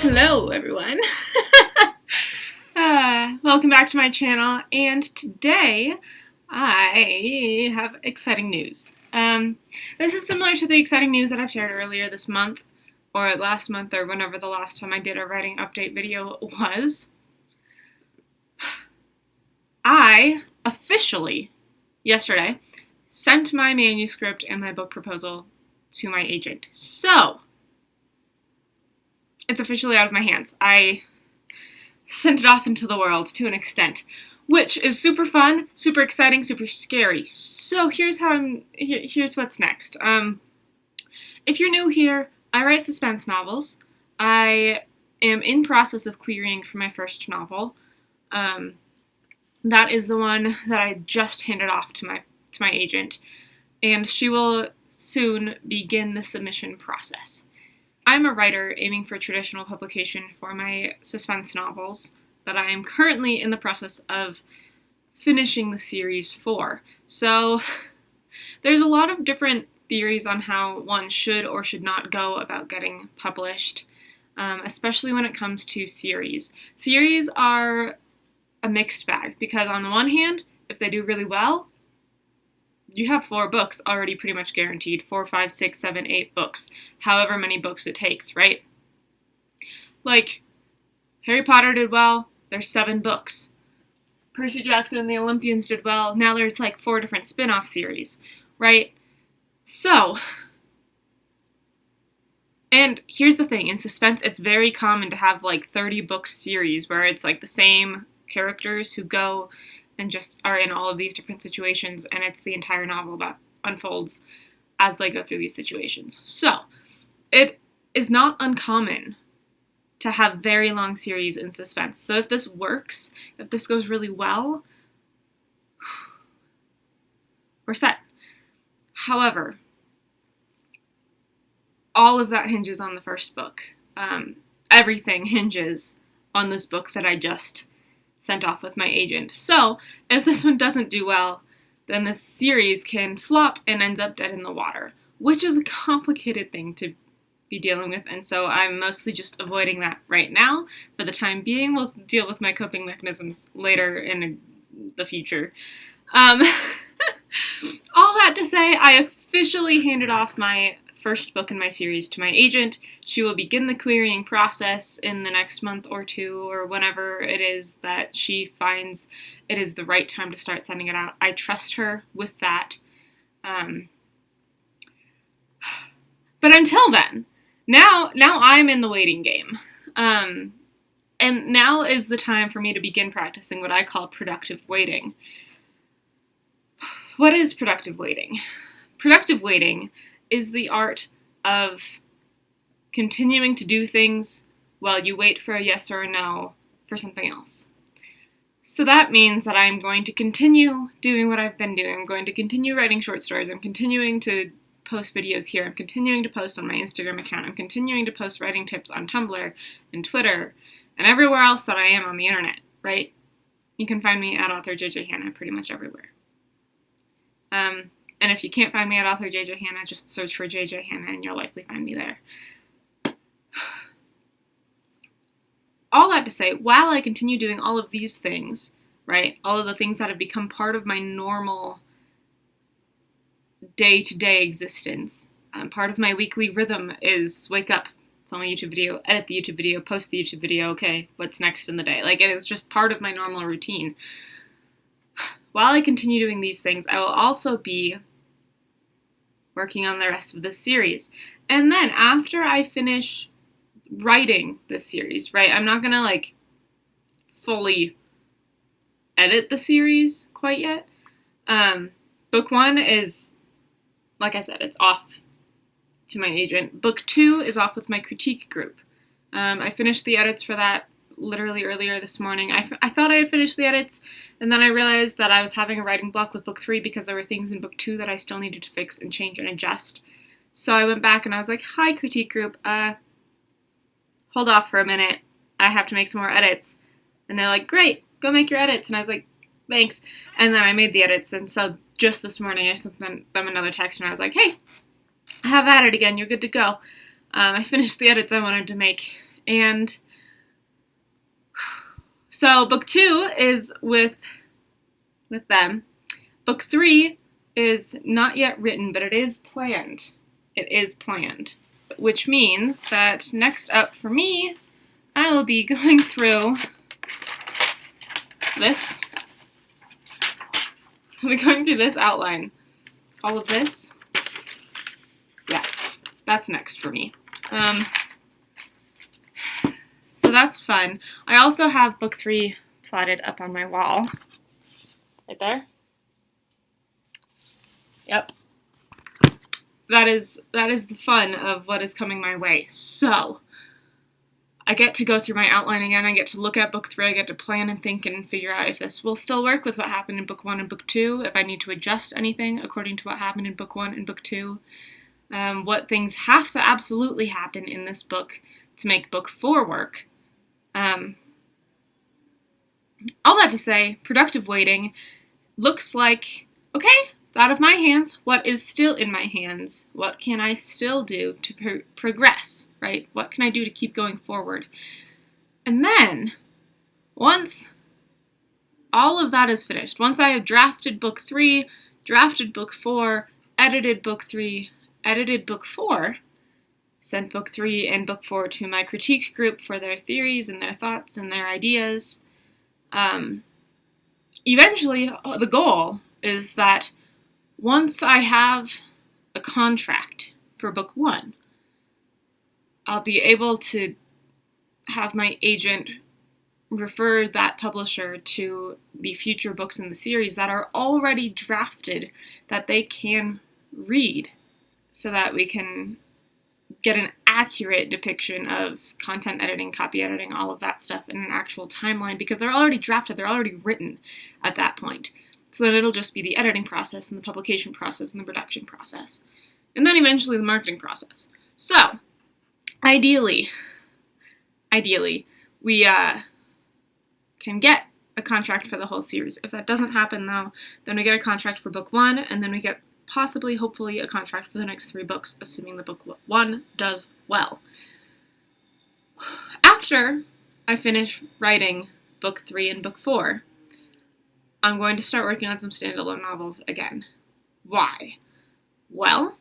Hello, everyone. Welcome back to my channel, and today I have exciting news. This is similar to the exciting news that I've shared earlier this month, or last month, or whenever the last time I did a writing update video was. I officially, yesterday, sent my manuscript and my book proposal to my agent. So, it's officially out of my hands. I sent it off into the world to an extent, which is super fun, super exciting, super scary. So here's what's next. If you're new here, I write suspense novels. I am in process of querying for my first novel. That is the one that I just handed off to my agent, and she will soon begin the submission process. I'm a writer aiming for traditional publication for my suspense novels that I am currently in the process of finishing the series for. So there's a lot of different theories on how one should or should not go about getting published, especially when it comes to series. Series are a mixed bag because on the one hand, if they do really well, you have 4 books already pretty much guaranteed. 4, 5, 6, 7, 8 books. However many books it takes, right? Like, Harry Potter did well, there's 7 books. Percy Jackson and the Olympians did well, now there's like 4 different spin-off series, right? So, and here's the thing, in suspense, it's very common to have like 30-book series where it's like the same characters who go and just are in all of these different situations, and it's the entire novel that unfolds as they go through these situations. So, it is not uncommon to have very long series in suspense. So if this works, if this goes really well, we're set. However, all of that hinges on the first book. Everything hinges on this book that I just sent off with my agent. So, if this one doesn't do well, then this series can flop and ends up dead in the water, which is a complicated thing to be dealing with, and so I'm mostly just avoiding that right now. For the time being, we'll deal with my coping mechanisms later in the future. All that to say, I officially handed off my first book in my series to my agent. She will begin the querying process in the next month or 2, or whenever it is that she finds it is the right time to start sending it out. I trust her with that. But until then, now I'm in the waiting game. And now is the time for me to begin practicing what I call productive waiting. What is productive waiting? Productive waiting is the art of continuing to do things while you wait for a yes or a no for something else. So that means that I'm going to continue doing what I've been doing. I'm going to continue writing short stories. I'm continuing to post videos here. I'm continuing to post on my Instagram account. I'm continuing to post writing tips on Tumblr and Twitter and everywhere else that I am on the internet, right? You can find me at author JJ Hanna pretty much everywhere. And if you can't find me at author JJ Hanna, just search for JJ Hanna and you'll likely find me there. All that to say, while I continue doing all of these things, right, all of the things that have become part of my normal day-to-day existence, part of my weekly rhythm is wake up, film a YouTube video, edit the YouTube video, post the YouTube video, okay, what's next in the day? Like, it is just part of my normal routine. While I continue doing these things, I will also be working on the rest of this series. And then after I finish writing this series, right, I'm not gonna like fully edit the series quite yet. Book 1 is, like I said, it's off to my agent. Book 2 is off with my critique group. I finished the edits for that literally earlier this morning. I thought I had finished the edits, and then I realized that I was having a writing block with book 3 because there were things in book 2 that I still needed to fix and change and adjust. So I went back and I was like, hi, critique group, hold off for a minute. I have to make some more edits. And they're like, great, go make your edits. And I was like, thanks. And then I made the edits, and so just this morning I sent them another text, and I was like, hey, I have at it again, you're good to go. I finished the edits I wanted to make, And so book 2 is with them. Book 3 is not yet written, but it is planned. It is planned, which means that next up for me, I will be going through this. I'll be going through this outline. All of this. Yeah, that's next for me. So that's fun. I also have book 3 plotted up on my wall. Right there. Yep. That is the fun of what is coming my way. So, I get to go through my outline again. I get to look at book 3. I get to plan and think and figure out if this will still work with what happened in book 1 and book 2, if I need to adjust anything according to what happened in book 1 and book 2, what things have to absolutely happen in this book to make book 4 work. All that to say, productive waiting looks like, okay, it's out of my hands. What is still in my hands? What can I still do to progress, right? What can I do to keep going forward? And then, once all of that is finished, once I have drafted book 3, drafted book 4, edited book 3, edited book 4, sent book 3 and book 4 to my critique group for their theories and their thoughts and their ideas, eventually the goal is that once I have a contract for book 1, I'll be able to have my agent refer that publisher to the future books in the series that are already drafted that they can read so that we can get an accurate depiction of content editing, copy editing, all of that stuff in an actual timeline, because they're already drafted, they're already written at that point. So then it'll just be the editing process and the publication process and the production process. And then eventually the marketing process. So, ideally, we can get a contract for the whole series. If that doesn't happen, though, then we get a contract for book 1, and then we get possibly, hopefully, a contract for the next 3 books, assuming that book 1 does well. After I finish writing book 3 and book 4, I'm going to start working on some standalone novels again. Why? Well,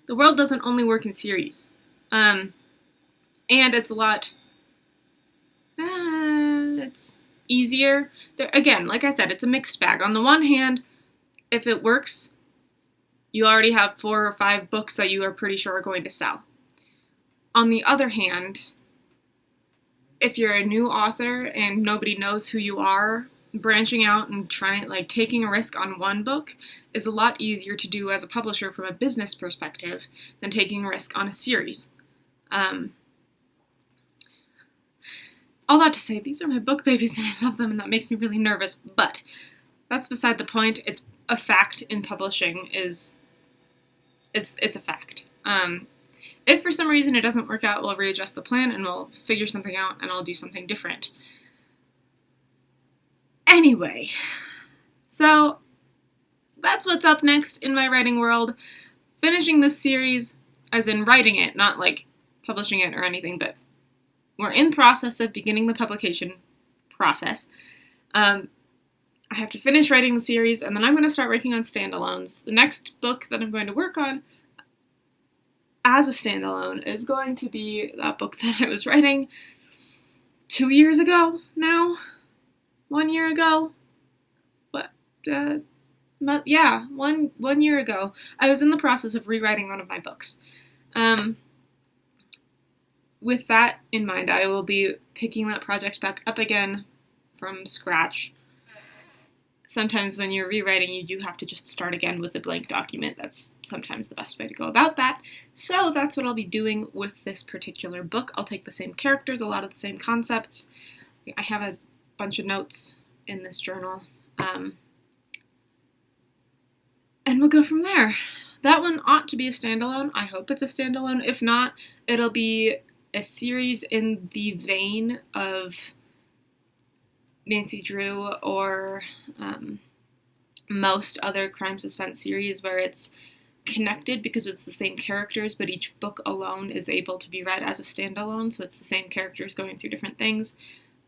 the world doesn't only work in series. And it's a lot... it's easier. Again, like I said, it's a mixed bag. On the one hand, if it works, you already have 4 or 5 books that you are pretty sure are going to sell. On the other hand, if you're a new author and nobody knows who you are, branching out and taking a risk on one book is a lot easier to do as a publisher from a business perspective than taking a risk on a series. All that to say, these are my book babies and I love them, and that makes me really nervous, but that's beside the point. It's a fact in publishing. It's a fact. If for some reason it doesn't work out, we'll readjust the plan and we'll figure something out and I'll do something different. Anyway, so that's what's up next in my writing world. Finishing this series, as in writing it, not like publishing it or anything, but we're in process of beginning the publication process. I have to finish writing the series, and then I'm going to start working on standalones. The next book that I'm going to work on as a standalone is going to be that book that I was writing 2 years ago now? 1 year ago? What? Yeah, one year ago. I was in the process of rewriting one of my books. With that in mind, I will be picking that project back up again from scratch. Sometimes when you're rewriting, you do have to just start again with a blank document. That's sometimes the best way to go about that. So that's what I'll be doing with this particular book. I'll take the same characters, a lot of the same concepts. I have a bunch of notes in this journal. And we'll go from there. That one ought to be a standalone. I hope it's a standalone. If not, it'll be a series in the vein of Nancy Drew or most other crime suspense series where it's connected because it's the same characters, but each book alone is able to be read as a standalone, so it's the same characters going through different things,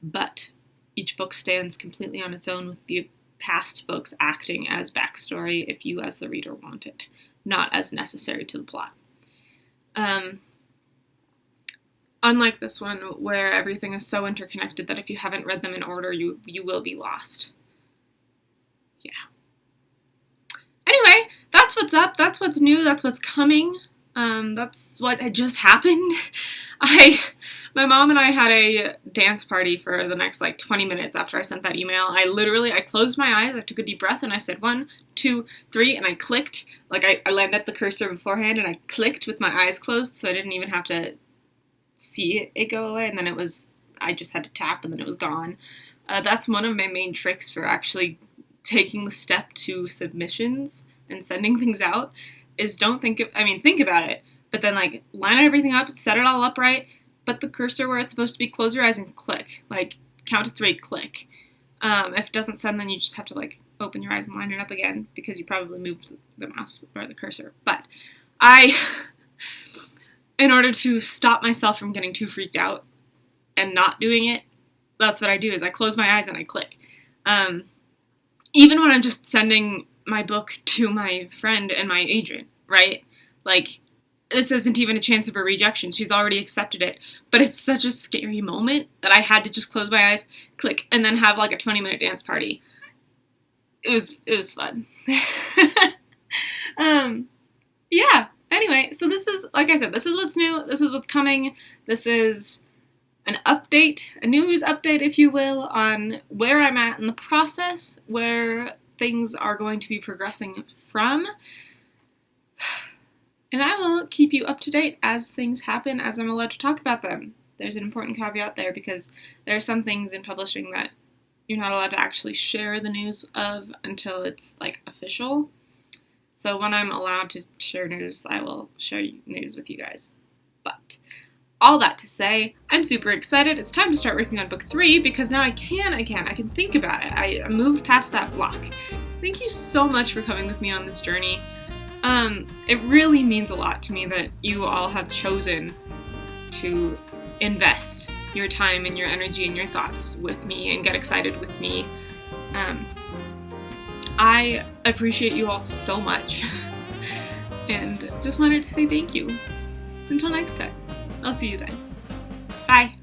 but each book stands completely on its own with the past books acting as backstory if you as the reader want it, not as necessary to the plot. Unlike this one, where everything is so interconnected that if you haven't read them in order, you will be lost. Yeah. Anyway, that's what's up, that's what's new, that's what's coming. That's what had just happened. My mom and I had a dance party for the next 20 minutes after I sent that email. I closed my eyes, I took a deep breath, and I said 1, 2, 3, and I clicked. I lined up the cursor beforehand, and I clicked with my eyes closed, so I didn't even have to see it go away, and then I just had to tap, and then it was gone. That's one of my main tricks for actually taking the step to submissions and sending things out, is think about it, but then line everything up, set it all up right, put the cursor where it's supposed to be, close your eyes and click. Count to 3, click. If it doesn't send, then you just have to open your eyes and line it up again, because you probably moved the mouse or the cursor. But in order to stop myself from getting too freaked out and not doing it, that's what I do, is I close my eyes and I click. Even when I'm just sending my book to my friend and my agent, right? This isn't even a chance of a rejection. She's already accepted it. But it's such a scary moment that I had to just close my eyes, click, and then have a 20-minute dance party. It was fun. Yeah. Anyway, so this is, like I said, this is what's new. This is what's coming. This is an update, a news update, if you will, on where I'm at in the process, where things are going to be progressing from. And I will keep you up to date as things happen, as I'm allowed to talk about them. There's an important caveat there, because there are some things in publishing that you're not allowed to actually share the news of until it's official. So when I'm allowed to share news, I will share news with you guys. But all that to say, I'm super excited. It's time to start working on book 3, because now I can think about it. I moved past that block. Thank you so much for coming with me on this journey. It really means a lot to me that you all have chosen to invest your time and your energy and your thoughts with me and get excited with me. I appreciate you all so much, and just wanted to say thank you. Until next time, I'll see you then. Bye.